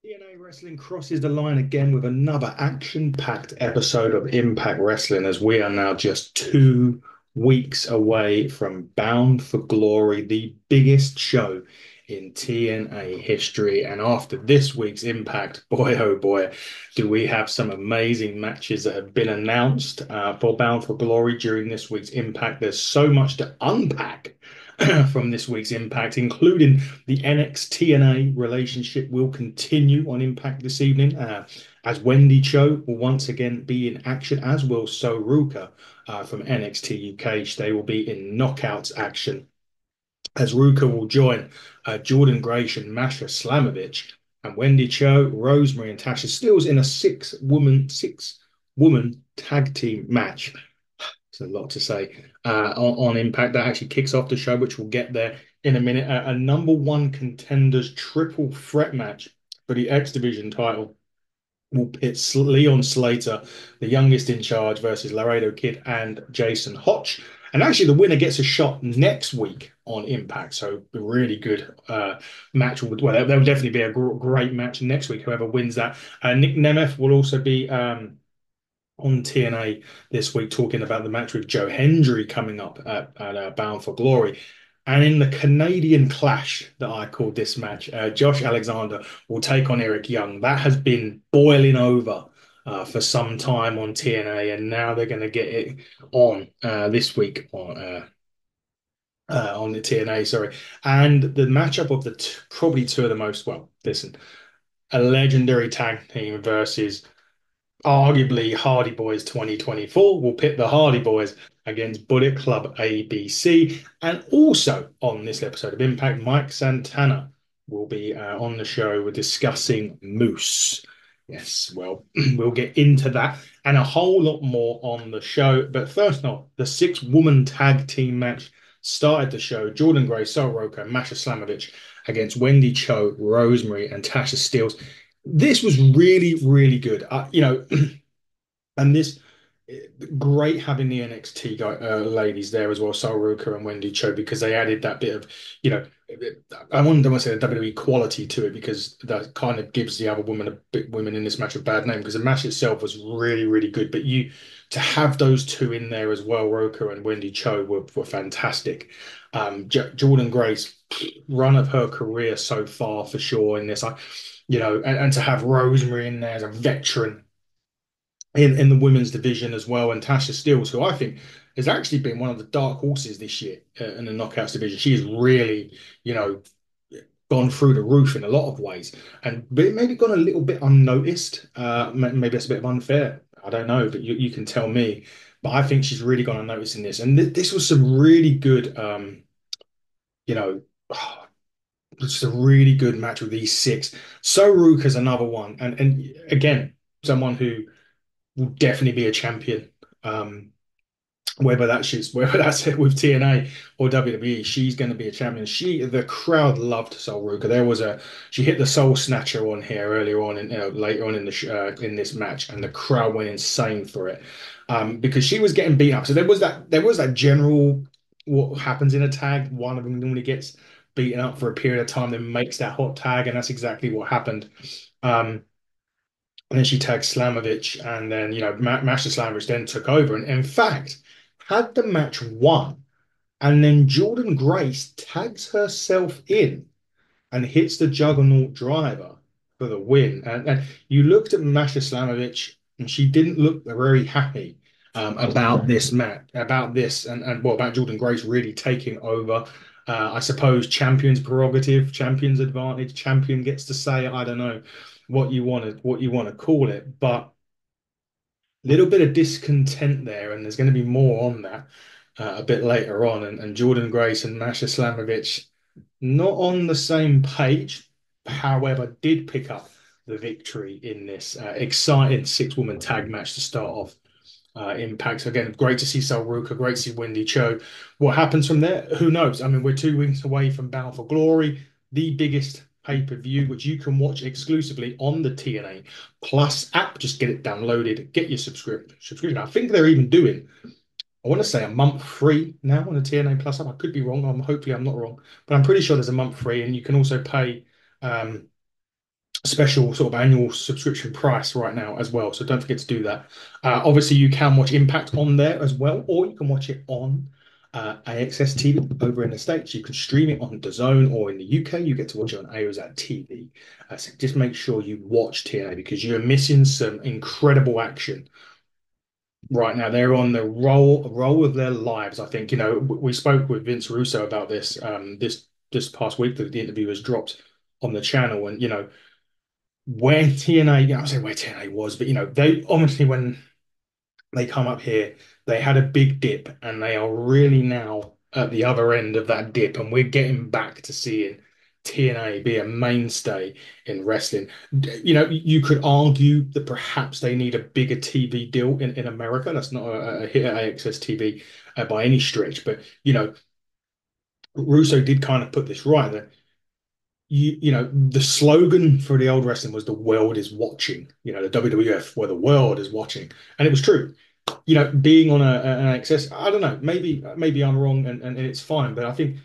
TNA Wrestling crosses the line again with another action-packed episode of Impact Wrestling as we are now just 2 weeks away from Bound for Glory, the biggest show in TNA history. And after this week's Impact, boy oh boy, do we have some amazing matches that have been announced for Bound for Glory during this week's Impact. There's so much to unpack from this week's Impact, including the NXT relationship will continue on Impact this evening, as Wendy Cho will once again be in action, as will So Ruka from NXT UK. They will be in knockouts action, as Ruka will join Jordynne Grace and Masha Slamovich, and Wendy Cho, Rosemary, and Tasha Steelz in a six woman tag team match. It's a lot to say on Impact. That actually kicks off the show, which we'll get there in a minute. A number one contenders triple threat match for the X Division title will pit Leon Slater, the youngest in charge, versus Laredo Kid and Jason Hotch. And actually, the winner gets a shot next week on Impact. So a really good match. Well, there will definitely be a great match next week. Whoever wins that. Nick Nemeth will also be on TNA this week talking about the match with Joe Hendry coming up at Bound for Glory. And in the Canadian clash that I called this match, Josh Alexander will take on Eric Young. That has been boiling over for some time on TNA, and now they're going to get it on this week on the TNA. Sorry, and the matchup of the probably two of the most well, listen, a legendary tag team versus arguably Hardy Boys 2024 will pit the Hardy Boys against Bullet Club ABC. And also on this episode of Impact, Mike Santana will be on the show. We're discussing Moose. Yes, well, we'll get into that and a whole lot more on the show. But first off, the six-woman tag team match started the show. Jordynne Grace, Sol Rocco, Masha Slamovich against Wendy Cho, Rosemary, and Tasha Steelz. This was really, really good. And this great having the NXT ladies there as well, Saruka and Wendy Cho, because they added that bit of, you know, I wouldn't want to say the WWE quality to it because that kind of gives the other women in this match a bad name because the match itself was really, really good. But you to have those two in there as well, Roka and Wendy Cho were fantastic. Jordynne Grace, run of her career so far for sure in this. And to have Rosemary in there as a veteran in the women's division as well, and Tasha Steelz, who I think has actually been one of the dark horses this year in the knockouts division. She has really, you know, gone through the roof in a lot of ways, and maybe gone a little bit unnoticed. Maybe that's a bit of unfair. I don't know, but you can tell me. But I think she's really gone unnoticed in this, and this was some really good, you know. Just a really good match with these six. So Rook is another one, and again, someone who will definitely be a champion. Um, whether that's it with TNA or WWE, she's going to be a champion. The crowd loved Sol Ruka. She hit the Soul Snatcher on here earlier on, and later on in in this match, and the crowd went insane for it because she was getting beat up. So there was that general what happens in a tag. One of them normally gets beaten up for a period of time, then makes that hot tag, and that's exactly what happened. Um, and then she tagged Slamovich, and then Master Slamovich then took over. And in fact, had the match won, and then Jordynne Grace tags herself in and hits the Juggernaut driver for the win. And you looked at Masha Slamovich, and she didn't look very happy about this match, about this, and well, about Jordynne Grace really taking over. I suppose champion's prerogative, champion's advantage, champion gets to say it. I don't know what you want to call it, but a little bit of discontent there, and there's going to be more on that a bit later on. And Jordynne Grace and Masha Slamovich not on the same page, however, did pick up the victory in this exciting six-woman tag match to start off. Impact. So again, great to see Sol Ruka, great to see Wendy Cho. What happens from there? Who knows? I mean, we're 2 weeks away from Bound for Glory, the biggest pay-per-view, which you can watch exclusively on the TNA Plus app. Just get it downloaded, get your subscription. I think they're even doing, I want to say a month free now on the TNA Plus app. I could be wrong. Hopefully I'm not wrong, but I'm pretty sure there's a month free, and you can also pay special sort of annual subscription price right now as well. So don't forget to do that. Obviously, you can watch Impact on there as well, or you can watch it on AXS TV over in the States. You can stream it on DAZN, or in the UK, you get to watch it on Ayozat TV. So just make sure you watch TNA because you're missing some incredible action right now. They're on the roll of their lives. I think, we spoke with Vince Russo about this this past week that the interview was dropped on the channel, and when TNA, I say where TNA was, but they obviously when they come up here, they had a big dip, and they are really now at the other end of that dip, and we're getting back to seeing TNA be a mainstay in wrestling. You could argue that perhaps they need a bigger TV deal in America. That's not a hit at AXS TV by any stretch, but Russo did kind of put this right that the slogan for the old wrestling was the world is watching, the WWF where the world is watching. And it was true. Being on an access, I don't know, maybe I'm wrong and it's fine, but I think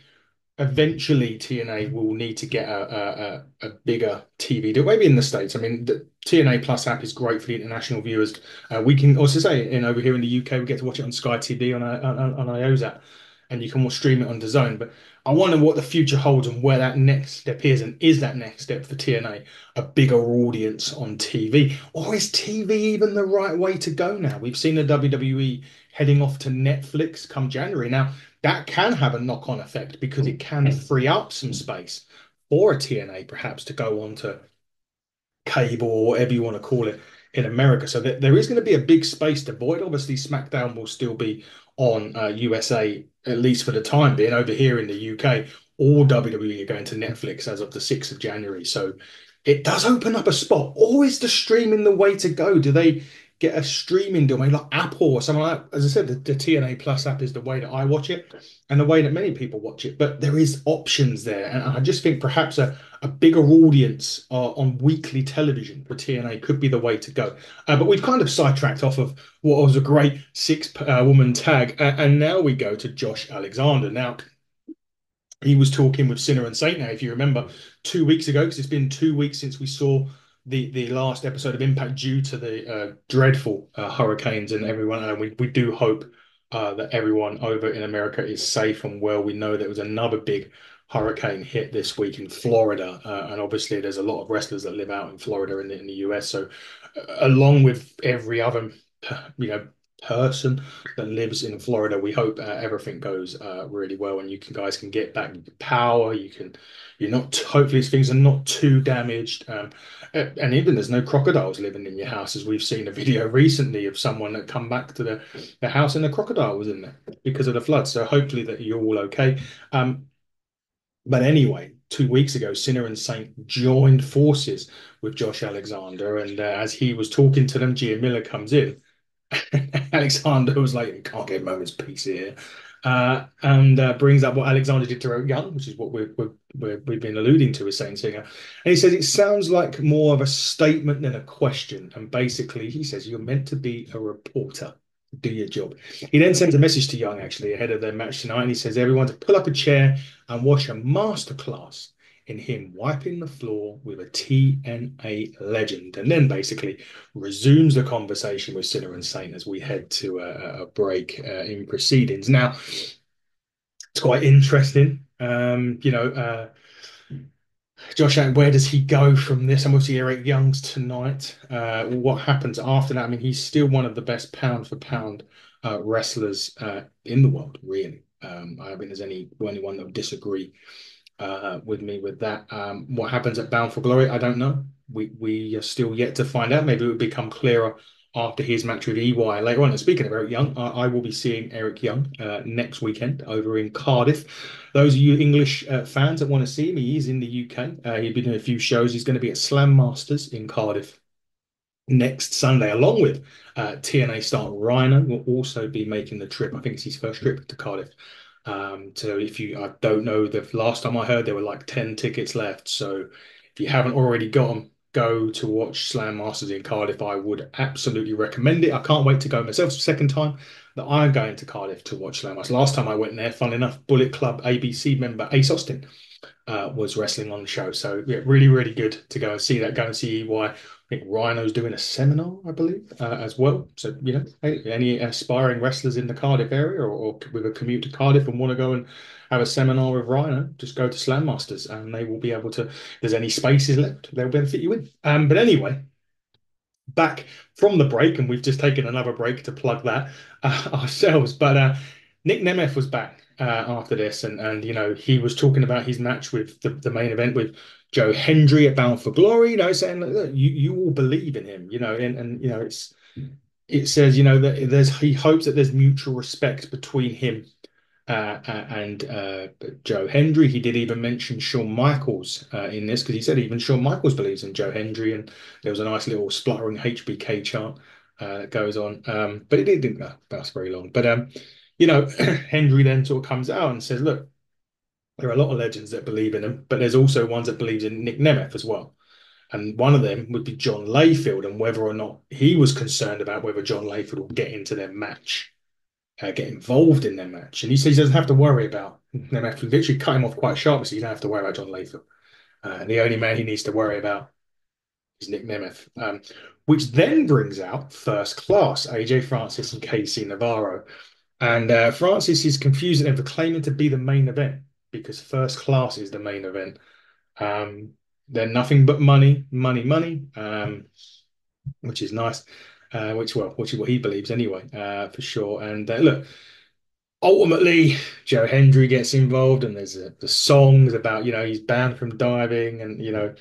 eventually TNA will need to get a bigger TV deal, maybe in the States. I mean, the TNA Plus app is great for the international viewers. We can also say over here in the UK, we get to watch it on Sky TV on Ayozat, and you can stream it on DAZN. But I wonder what the future holds and where that next step is, and is that next step for TNA a bigger audience on TV, or is TV even the right way to go now? We've seen the WWE heading off to Netflix come January. Now, that can have a knock-on effect because it can free up some space for a TNA perhaps to go on to cable or whatever you want to call it in America. So there is going to be a big space to void. Obviously, SmackDown will still be on USA, at least for the time being. Over here in the UK, all WWE are going to Netflix as of the 6th of January. So it does open up a spot. Or is the streaming the way to go? Do they get a streaming deal, maybe like Apple or something like that? As I said, the TNA Plus app is the way that I watch it and the way that many people watch it. But there is options there. And I just think perhaps a bigger audience on weekly television for TNA could be the way to go. But we've kind of sidetracked off of what was a great six-woman tag. And now we go to Josh Alexander. Now, he was talking with Sinner and Saint now, if you remember, 2 weeks ago, because it's been 2 weeks since we saw the last episode of Impact due to the dreadful hurricanes and everyone. And we do hope that everyone over in America is safe and well. We know there was another big hurricane hit this week in Florida, and obviously there's a lot of wrestlers that live out in Florida in the US. So, along with every other, you know, person that lives in Florida, we hope everything goes really well, and you guys can get back your power. You're not, hopefully things are not too damaged, and even there's no crocodiles living in your house, as we've seen a video recently of someone that come back to the house and the crocodile was in there because of the flood. So hopefully that you're all okay. But anyway, 2 weeks ago, Sinner and Saint joined forces with Josh Alexander, and as he was talking to them, Gia Miller comes in. Alexander was like, can't get a moment's peace here. And brings up what Alexander did to Eric Young, which is what we've been alluding to with Saint Singer. And he says it sounds like more of a statement than a question. And basically, he says, you're meant to be a reporter. Do your job. He then sends a message to Young, actually, ahead of their match tonight. And he says, everyone to pull up a chair and watch a masterclass in him wiping the floor with a TNA legend, and then basically resumes the conversation with Sinner and Saint as we head to a break in proceedings. Now, it's quite interesting. Josh Allen, where does he go from this? And we'll see Eric Young's tonight. What happens after that? I mean, he's still one of the best pound for pound wrestlers in the world, really. I don't think there's anyone that would disagree with me with that. What happens at Bound for Glory, I don't know. We are still yet to find out. Maybe it will become clearer after his match with EY later on. And speaking of Eric Young, I will be seeing Eric Young next weekend over in Cardiff. Those of you English fans that want to see him, he is in the UK. He's been doing a few shows. He's going to be at Slam Masters in Cardiff next Sunday, along with TNA star Rhino will also be making the trip. I think it's his first trip to Cardiff. So I don't know, the last time I heard there were like 10 tickets left. So if you haven't already got them, go to watch Slam Masters in Cardiff. I would absolutely recommend it. I can't wait to go myself. It's the second time that I'm going to Cardiff to watch Slam Masters. Last time I went there, fun enough, Bullet Club ABC member Ace Austin was wrestling on the show. So yeah, really, really good to go and see that. Go and see why. I think Rhino's doing a seminar, I believe, as well. So, hey, any aspiring wrestlers in the Cardiff area or with a commute to Cardiff and want to go and have a seminar with Rhino, just go to Slam Masters and they will be able to, if there's any spaces left, they'll be able to fit you in. But anyway, back from the break, and we've just taken another break to plug that ourselves. But Nick Nemeth was back after this, and he was talking about his match with the main event with Joe Hendry at Bound for Glory. Saying look, you all believe in him, and it says that he hopes that there's mutual respect between him and Joe Hendry. He did even mention Shawn Michaels in this because he said even Shawn Michaels believes in Joe Hendry, and there was a nice little spluttering HBK chant that goes on. But it didn't last very long. But Hendry then sort of comes out and says, "Look, there are a lot of legends that believe in him, but there's also ones that believes in Nick Nemeth as well." And one of them would be John Layfield, and whether or not he was concerned about whether John Layfield will get into their match get involved in their match. And he says he doesn't have to worry about them. Have to literally cut him off quite sharply, so you don't have to worry about John Layfield. And the only man he needs to worry about is Nick Nemeth, which then brings out First Class, AJ Francis and Casey Navarro. And Francis is confusing them for claiming to be the main event because First Class is the main event. They're nothing but money, money, money, which is nice. Which is what he believes anyway, for sure. And look, ultimately, Joe Hendry gets involved, and there's the songs about he's banned from diving, and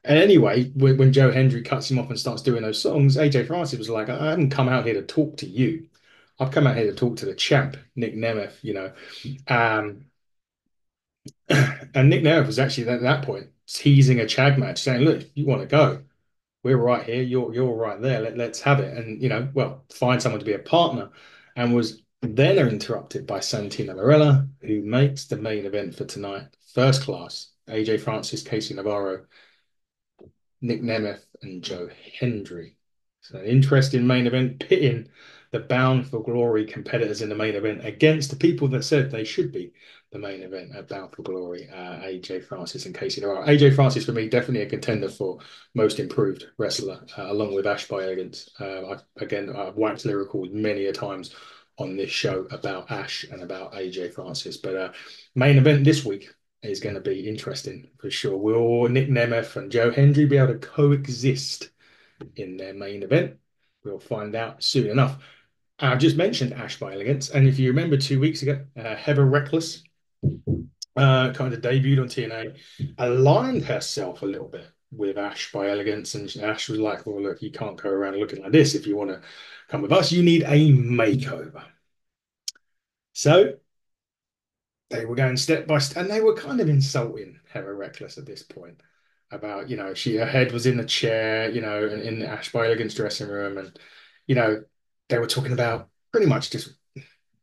anyway, when Joe Hendry cuts him off and starts doing those songs, AJ Francis was like, "I haven't come out here to talk to you. I've come out here to talk to the champ, Nick Nemeth." Um, and Nick Nemeth was actually at that point teasing a Chad match, saying, "Look, if you want to go, we're right here, you're right there. Let's have it." And find someone to be a partner, and was then interrupted by Santino Marella, who makes the main event for tonight. First Class, AJ Francis, Casey Navarro, Nick Nemeth, and Joe Hendry. So an interesting main event, pitting the Bound for Glory competitors in the main event against the people that said they should be the main event at Bound for Glory, AJ Francis and Casey Navarro. AJ Francis, for me, definitely a contender for most improved wrestler, along with Ash by Elegance. I've waxed lyrical many a times on this show about Ash and about AJ Francis. But main event this week is going to be interesting for sure. Will Nick Nemeth and Joe Hendry be able to coexist in their main event? We'll find out soon enough. I've just mentioned Ash by Elegance, and if you remember 2 weeks ago, Heather Reckless kind of debuted on TNA, aligned herself a little bit with Ash by Elegance, and Ash was like, "Well, look, you can't go around looking like this. If you want to come with us, you need a makeover." So they were going step by step, and they were kind of insulting Heather Reckless at this point about, her head was in the chair, in the Ash by Elegance dressing room, and you know, they were talking about pretty much just,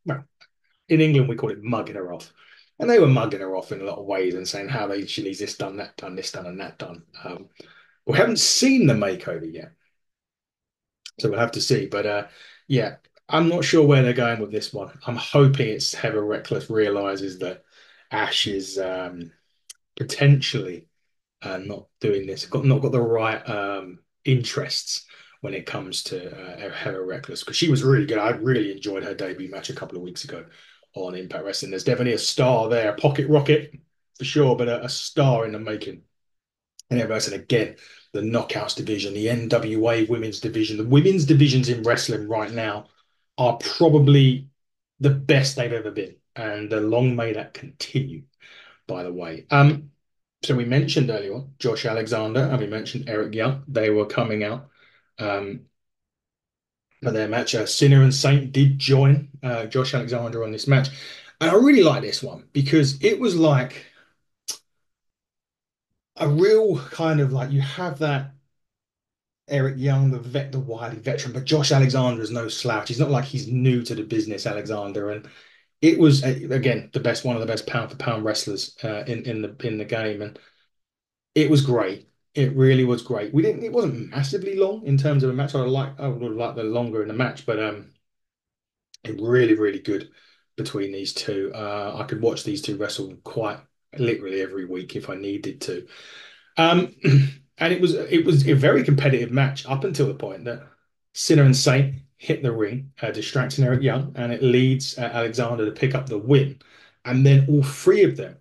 well, in England we call it mugging her off, and they were mugging her off in a lot of ways and saying how she needs this done, that done, this done, and that done. We haven't seen the makeover yet, so we'll have to see. But yeah, I'm not sure where they're going with this one. I'm hoping it's Heather Reckless realizes that Ash is potentially not doing this, not got the right interests when it comes to Heather Reckless, because she was really good. I really enjoyed her debut match a couple of weeks ago on Impact Wrestling. There's definitely a star there, Pocket Rocket for sure, but a star in the making. And again, the Knockouts division, the NWA women's division, the women's divisions in wrestling right now are probably the best they've ever been, and long may that continue, by the way. So we mentioned earlier on Josh Alexander and we mentioned Eric Young. They were coming out for their match. Sinner and Saint did join Josh Alexander on this match. And I really like this one because it was like a real kind of like, you have that Eric Young, the wily veteran, but Josh Alexander is no slouch. He's not like he's new to the business, Alexander. And it was again one of the best pound for pound wrestlers in the game, and it was great. It really was great. It wasn't massively long in terms of a match. I would have liked the longer in the match, but it really, really good between these two. I could watch these two wrestle quite literally every week if I needed to. Um, and it was a very competitive match up until the point that Sinner and Saint hit the ring, distracting Eric Young, and it leads Alexander to pick up the win. And then all three of them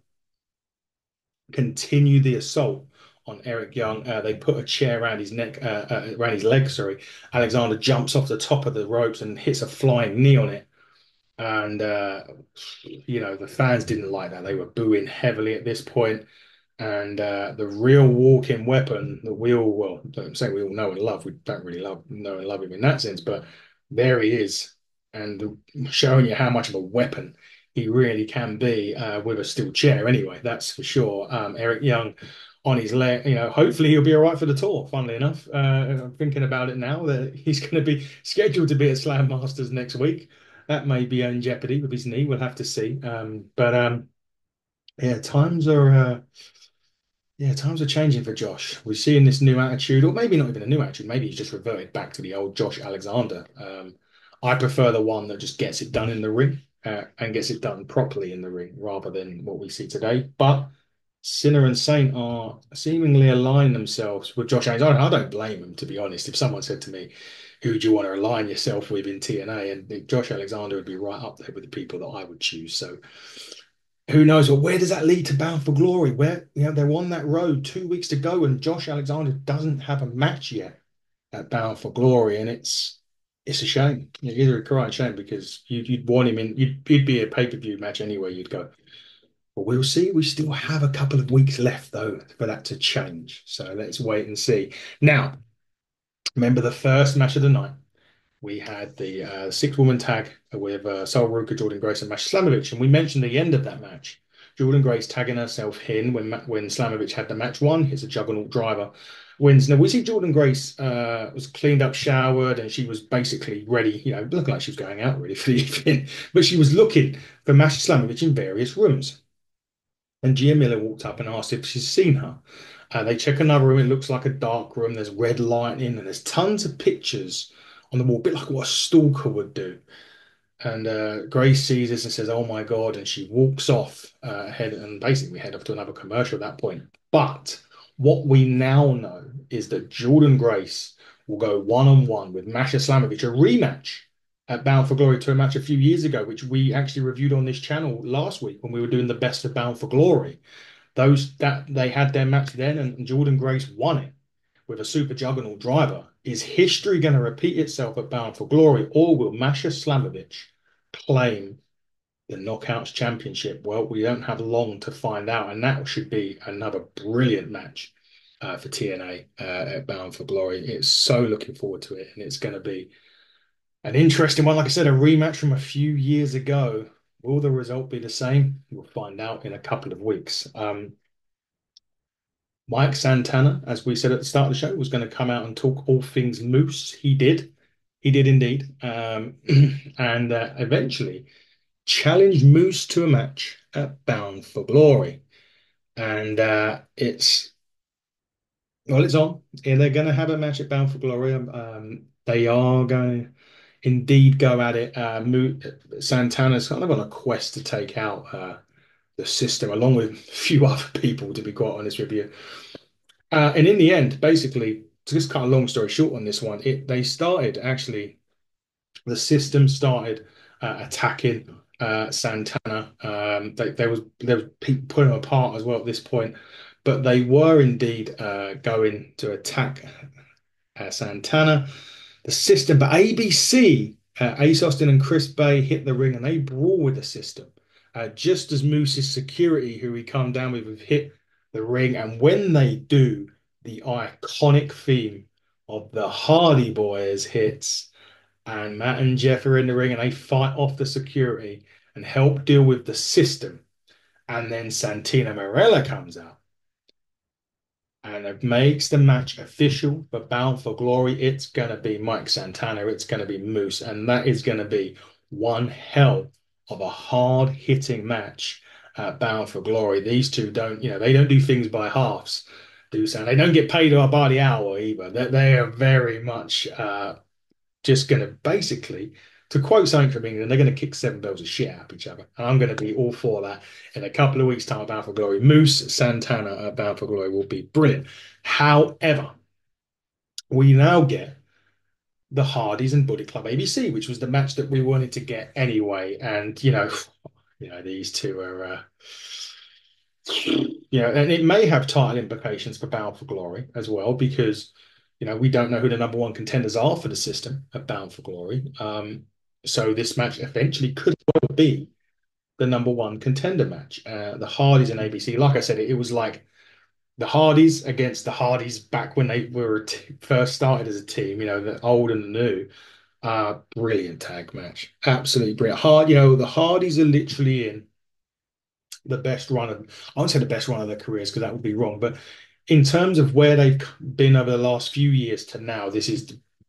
continue the assault on Eric Young. They put a chair around his neck, around his leg, sorry. Alexander jumps off the top of the ropes and hits a flying knee on it. And the fans didn't like that. They were booing heavily at this point. And the real walking weapon that we all, well, I'm saying we all know and love. We don't really know and love him in that sense, but there he is, and showing you how much of a weapon he really can be with a steel chair. Anyway, that's for sure. Eric Young on his leg, hopefully he'll be all right for the tour. Funnily enough, I'm thinking about it now that he's going to be scheduled to be at Slam Masters next week. That may be in jeopardy with his knee. We'll have to see. But yeah, times are changing for Josh. We're seeing this new attitude, or maybe not even a new attitude. Maybe he's just reverted back to the old Josh Alexander. I prefer the one that just gets it done in the ring and gets it done properly in the ring rather than what we see today. But Sinner and Saint are seemingly aligning themselves with Josh Alexander. I don't blame them, to be honest. If someone said to me, who do you want to align yourself with in TNA? And Josh Alexander would be right up there with the people that I would choose. So who knows? Well, where does that lead to Bound for Glory? Where, they're on that road, 2 weeks to go, and Josh Alexander doesn't have a match yet at Bound for Glory, and it's a shame. It is a crying shame because you'd want him in. You'd be a pay-per-view match anyway. You'd go, but we'll see. We still have a couple of weeks left though for that to change. So let's wait and see. Now, remember the first match of the night. We had the six-woman tag with Sol Ruka, Jordynne Grace, and Masha Slamovich, and we mentioned the end of that match. Jordynne Grace tagging herself in when Slamovich had the match won. Hits a juggernaut driver, wins. Now we see Jordynne Grace was cleaned up, showered, and she was basically ready. Looking like she was going out ready for the evening, but she was looking for Masha Slamovich in various rooms. And Gia Miller walked up and asked if she's seen her. They check another room. It looks like a dark room. There's red lighting and there's tons of pictures on the wall, a bit like what a stalker would do. And Grace sees this and says, "Oh my God!" And she walks off ahead and basically head off to another commercial at that point. But what we now know is that Jordynne Grace will go one-on-one with Masha Slamovich, a rematch at Bound for Glory to a match a few years ago, which we actually reviewed on this channel last week when we were doing the best of Bound for Glory. Those that they had their match then, and Jordynne Grace won it with a super juggernaut driver. Is history going to repeat itself at Bound for Glory, or will Masha Slamovich claim the Knockouts Championship? Well, we don't have long to find out, and that should be another brilliant match for TNA at Bound for Glory. It's so looking forward to it, and it's going to be an interesting one. Like I said, a rematch from a few years ago. Will the result be the same? We'll find out in a couple of weeks. Mike Santana, as we said at the start of the show, was going to come out and talk all things Moose. He did. He did indeed. And eventually challenged Moose to a match at Bound for Glory. And it's on. Yeah, they're going to have a match at Bound for Glory. They are going to indeed go at it. Santana's kind of on a quest to take out the system, along with a few other people, to be quite honest with you. And in the end, basically, to just cut a long story short on this one, they started actually, the system started attacking Santana. There was people pulling them apart as well at this point, but they were indeed going to attack Santana, the system. But ABC, Ace Austin and Chris Bay hit the ring and they brawl with the system. Just as Moose's security, who we come down with, have hit the ring. And when they do, the iconic theme of the Hardy Boys hits, and Matt and Jeff are in the ring and they fight off the security and help deal with the system. And then Santina Marella comes out and it makes the match official for Bound for Glory. It's going to be Mike Santana. It's going to be Moose. And that is going to be one hell of a hard-hitting match Bound for Glory. These two don't, they don't do things by halves. They don't get paid by the hour either. They are very much just going to basically to quote something from England, they're going to kick seven bells of shit out of each other. And I'm going to be all for that in a couple of weeks' time. Bound for Glory. Moose Santana at Bound for Glory will be brilliant. However, we now get the Hardys and Bullet Club ABC, which was the match that we wanted to get anyway. And these two are, and it may have title implications for Bound for Glory as well, because we don't know who the number one contenders are for the system at Bound for Glory. So this match eventually could well be the number one contender match. The Hardys and ABC, like I said, it was like the Hardys against the Hardys back when they were first started as a team, the old and the new. Brilliant tag match. Absolutely brilliant. The Hardys are literally in the best run of, I won't say the best run of their careers because that would be wrong, but in terms of where they've been over the last few years to now,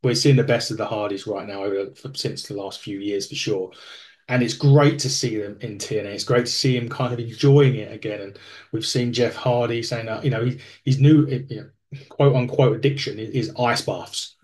we're seeing the best of the Hardys right now since the last few years for sure. And it's great to see them in TNA. It's great to see him kind of enjoying it again. And we've seen Jeff Hardy saying that, he's new, quote unquote addiction is ice baths.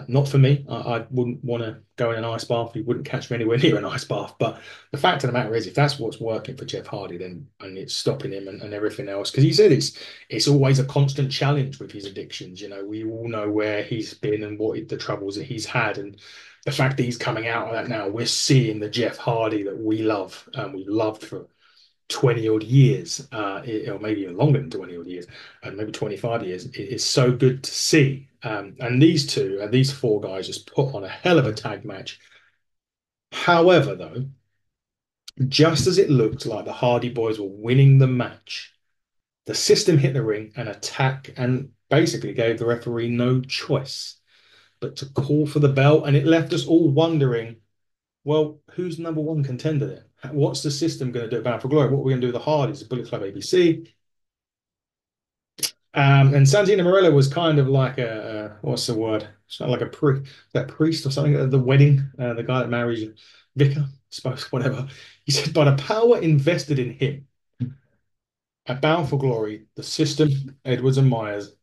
Not for me. I wouldn't want to go in an ice bath. You wouldn't catch me anywhere near an ice bath. But the fact of the matter is, if that's what's working for Jeff Hardy, then and it's stopping him and everything else, because he said it's always a constant challenge with his addictions. We all know where he's been and what the troubles that he's had, and the fact that he's coming out of that now, we're seeing the Jeff Hardy that we love and we've loved for 20 odd years, or maybe even longer than 20 odd years, and maybe 25 years. It's so good to see. And these four guys just put on a hell of a tag match. However, though, just as it looked like the Hardy Boys were winning the match, the system hit the ring and attack and basically gave the referee no choice but to call for the bell. And it left us all wondering, well, who's number one contender then? What's the system going to do about for glory? What are we going to do with the Hardys, the Bullet Club ABC? And Santino Morello was kind of like what's the word? It's not like that priest or something at the wedding, the guy that marries vicar, I suppose, whatever. He said, by the power invested in him at Bound for Glory, the system, Edwards and Myers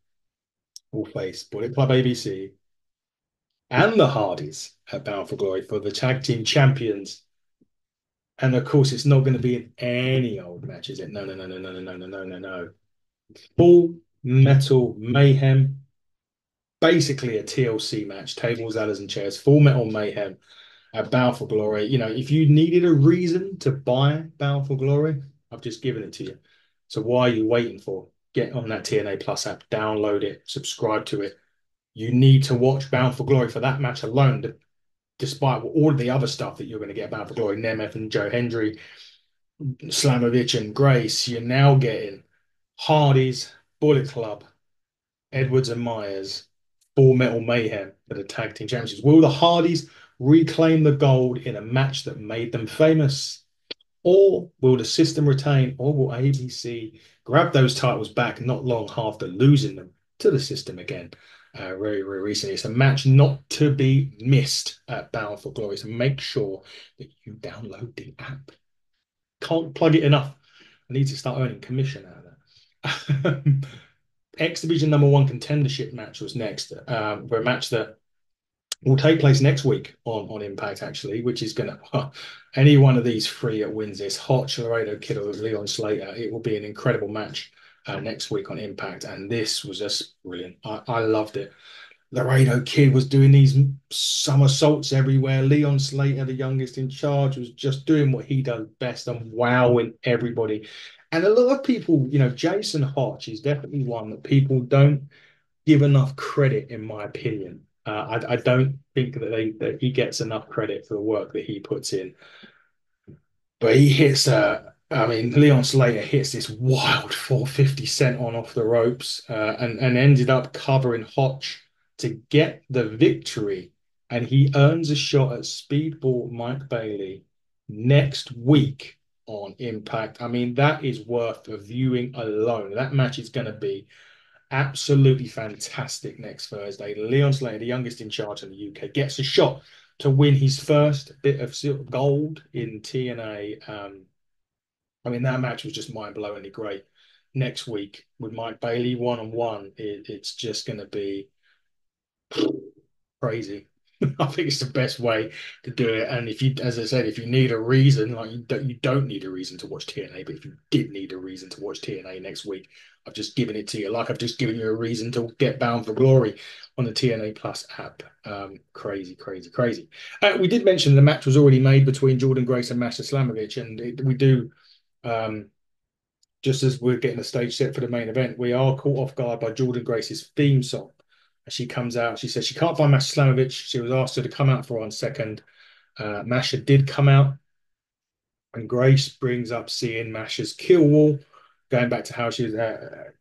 will face Bullet Club ABC and the Hardys at Bound for Glory for the tag team champions. And of course, it's not going to be in any old match, is it? No, no, no, no, no, no, no, no, no, no. Full Metal Mayhem, basically a TLC match, tables, ladders, and chairs. Full Metal Mayhem at Bound for Glory. If you needed a reason to buy Bound for Glory, I've just given it to you. So why are you waiting for? Get on that TNA Plus app, download it, subscribe to it. You need to watch Bound for Glory for that match alone, despite all of the other stuff that you're going to get Bound for Glory, Nemeth and Joe Hendry, Slamovich and Grace. You're now getting Hardy's, Bullet Club, Edwards and Myers, Full Metal Mayhem for the tag team championships. Will the Hardys reclaim the gold in a match that made them famous? Or will the system retain, or will ABC grab those titles back not long after losing them to the system again? Very, very recently. It's a match not to be missed at Bound for Glory. So make sure that you download the app. Can't plug it enough. I need to start earning commission out of that. X Division number one contendership match was next. For a match that will take place next week on Impact, actually, which is going to, any one of these three that wins this, Hotch, Laredo Kid, or Leon Slater, it will be an incredible match next week on Impact. And this was just brilliant. I loved it. Laredo Kid was doing these somersaults everywhere. Leon Slater, the youngest in charge, was just doing what he does best and wowing everybody. And a lot of people, Jason Hotch is definitely one that people don't give enough credit, in my opinion. I don't think that he gets enough credit for the work that he puts in. But he hits Leon Slater hits this wild 450 cent on off the ropes and ended up covering Hotch to get the victory. And he earns a shot at Speedball Mike Bailey next week on Impact. That is worth a viewing alone. That match is going to be absolutely fantastic next Thursday. Leon Slater, the youngest in charge in the UK, gets a shot to win his first bit of gold in TNA. That match was just mind-blowingly great. Next week with Mike Bailey one-on-one, it's just going to be crazy. I think it's the best way to do it. And if you, as I said, if you need a reason, like you don't need a reason to watch TNA, but if you did need a reason to watch TNA next week, I've just given it to you. Like I've just given you a reason to get Bound for Glory on the TNA Plus app. Crazy, crazy, crazy. We did mention the match was already made between Jordynne Grace and Masha Slamovich, and we do. Um, just as we're getting the stage set for the main event, we are caught off guard by Jordynne Grace's theme song. As she comes out, she says she can't find Masha Slamovich. She was asked her to come out for 1 second. Masha did come out, and Grace brings up seeing Masha's kill wall, going back to how she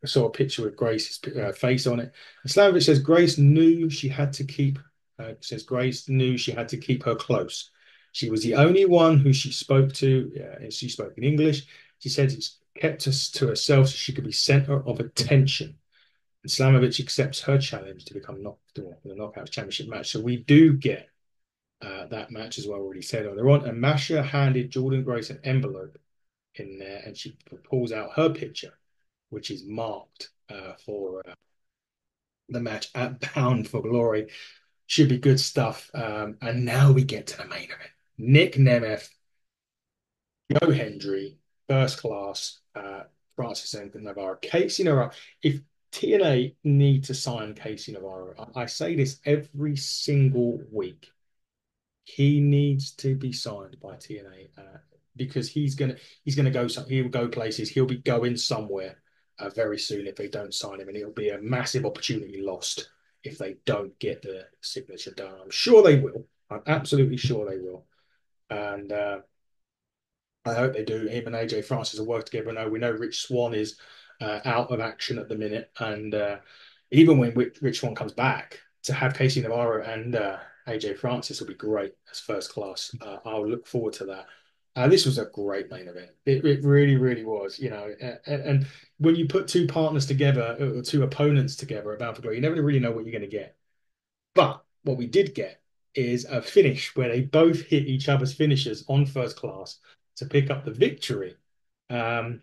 saw a picture with Grace's face on it. And Slamovich says Grace knew she had to keep. Says Grace knew she had to keep her close. She was the only one who she spoke to. She spoke in English. She said it's kept us to herself so she could be center of attention. And Slamovich accepts her challenge to become knocked for the Knockouts Championship match. So we do get that match, as well already said earlier on. And Masha handed Jordynne Grace an envelope in there, and she pulls out her picture, which is marked for the match at Bound for Glory. Should be good stuff. And now we get to the main event. Nick Nemeth, Joe Hendry, First Class, Francis Navarro, Casey Navarro. If TNA need to sign Casey Navarro, I say this every single week. He needs to be signed by TNA because he's gonna go. He'll go places. He'll be going somewhere very soon if they don't sign him, and it'll be a massive opportunity lost if they don't get the signature done. I'm sure they will. I'm absolutely sure they will, and I hope they do. Him and AJ Francis will work together. We know Rich Swann is out of action at the minute, and even when Rich Swann comes back, to have Casey Navarro and AJ Francis will be great as First Class. I'll look forward to that. This was a great main event. It really, really was. And when you put two partners together or two opponents together at Bound for Glory, you never really know what you're going to get. But what we did get is a finish where they both hit each other's finishers on First Class to pick up the victory, and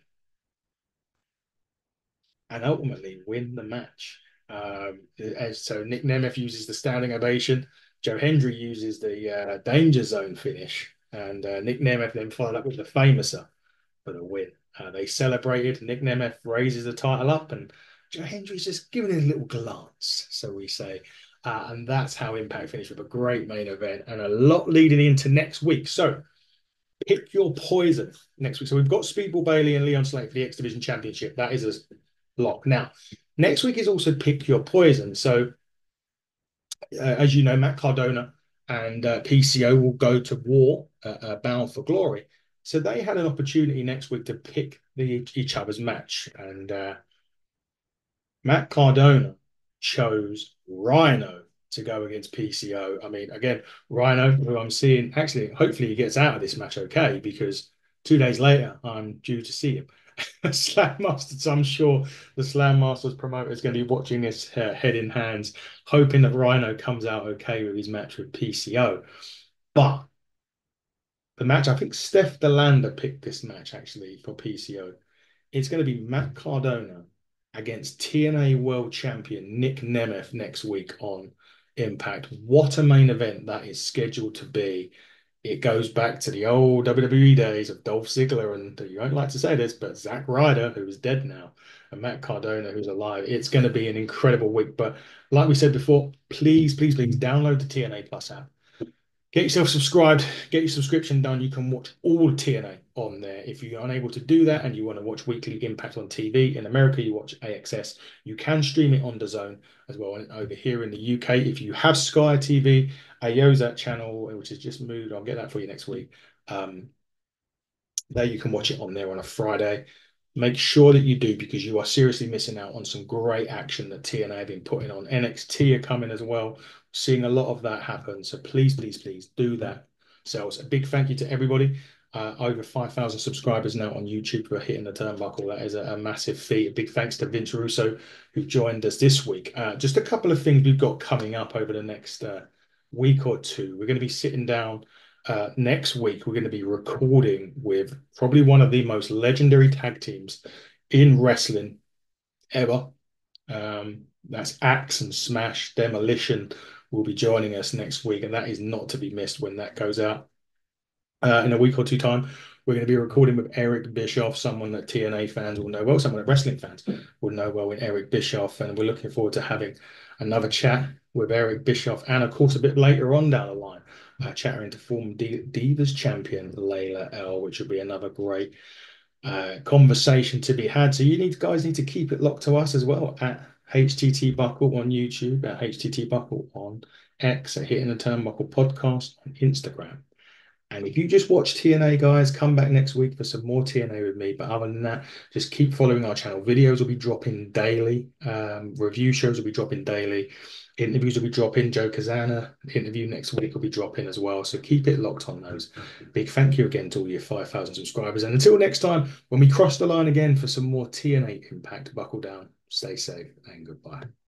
ultimately win the match. So Nick Nemeth uses the standing ovation. Joe Hendry uses the danger zone finish, and Nick Nemeth then followed up with the famouser for the win. They celebrated. Nick Nemeth raises the title up, and Joe Hendry's just giving it a little glance, so we say. And that's how Impact finished with a great main event and a lot leading into next week. So pick your poison next week. So we've got Speedball Bailey and Leon Slate for the X Division Championship. That is a lock. Now, next week is also pick your poison. So, as you know, Matt Cardona and PCO will go to war, Bound for Glory. So they had an opportunity next week to pick each other's match, and Matt Cardona chose Rhino to go against PCO. I mean, again, Rhino, who I'm seeing, actually, hopefully he gets out of this match okay, because 2 days later, I'm due to see him. Slam Masters, I'm sure the Slam Masters promoter is going to be watching this head in hands, hoping that Rhino comes out okay with his match with PCO. But the match, I think Steph Delander picked this match actually for PCO. It's going to be Matt Cardona against TNA World Champion Nick Nemeth next week on Impact. What a main event that is scheduled to be. It goes back to the old WWE days of Dolph Ziggler and, you won't like to say this, but Zack Ryder, who is dead now, and Matt Cardona, who's alive. It's going to be an incredible week. But like we said before, please, please, please download the TNA Plus app. Get yourself subscribed, get your subscription done. You can watch all TNA on there. If you're unable to do that and you want to watch weekly Impact on TV, in America, you watch AXS. You can stream it on DAZN as well. And over here in the UK, if you have Sky TV, Ayozat channel, which has just moved, I'll get that for you next week. There you can watch it on there on a Friday. Make sure that you do, because you are seriously missing out on some great action that TNA have been putting on. NXT are coming as well. Seeing a lot of that happen. So please, please, please do that. So a big thank you to everybody. Over 5,000 subscribers now on YouTube who are hitting the turnbuckle. That is a massive feat. A big thanks to Vince Russo, who joined us this week. Just a couple of things we've got coming up over the next week or two. We're going to be sitting down next week. We're going to be recording with probably one of the most legendary tag teams in wrestling ever. That's Axe and Smash Demolition will be joining us next week, and that is not to be missed when that goes out. In a week or two time, we're going to be recording with Eric Bischoff, someone that TNA fans will know well, someone that wrestling fans will know well in Eric Bischoff, and we're looking forward to having another chat with Eric Bischoff, and of course a bit later on down the line, chatting to former Divas champion Layla L, which will be another great conversation to be had. So guys need to keep it locked to us as well at HTT Buckle on YouTube, at HTT Buckle on X, at Hitting the Turnbuckle podcast on Instagram. And if you just watch TNA, guys, come back next week for some more TNA with me. But other than that, just keep following our channel. Videos will be dropping daily. Review shows will be dropping daily. Interviews will be dropping. Joe Kazana interview next week will be dropping as well. So keep it locked on those. Big thank you again to all your 5,000 subscribers. And until next time, when we cross the line again for some more TNA Impact, buckle down, stay safe, and goodbye.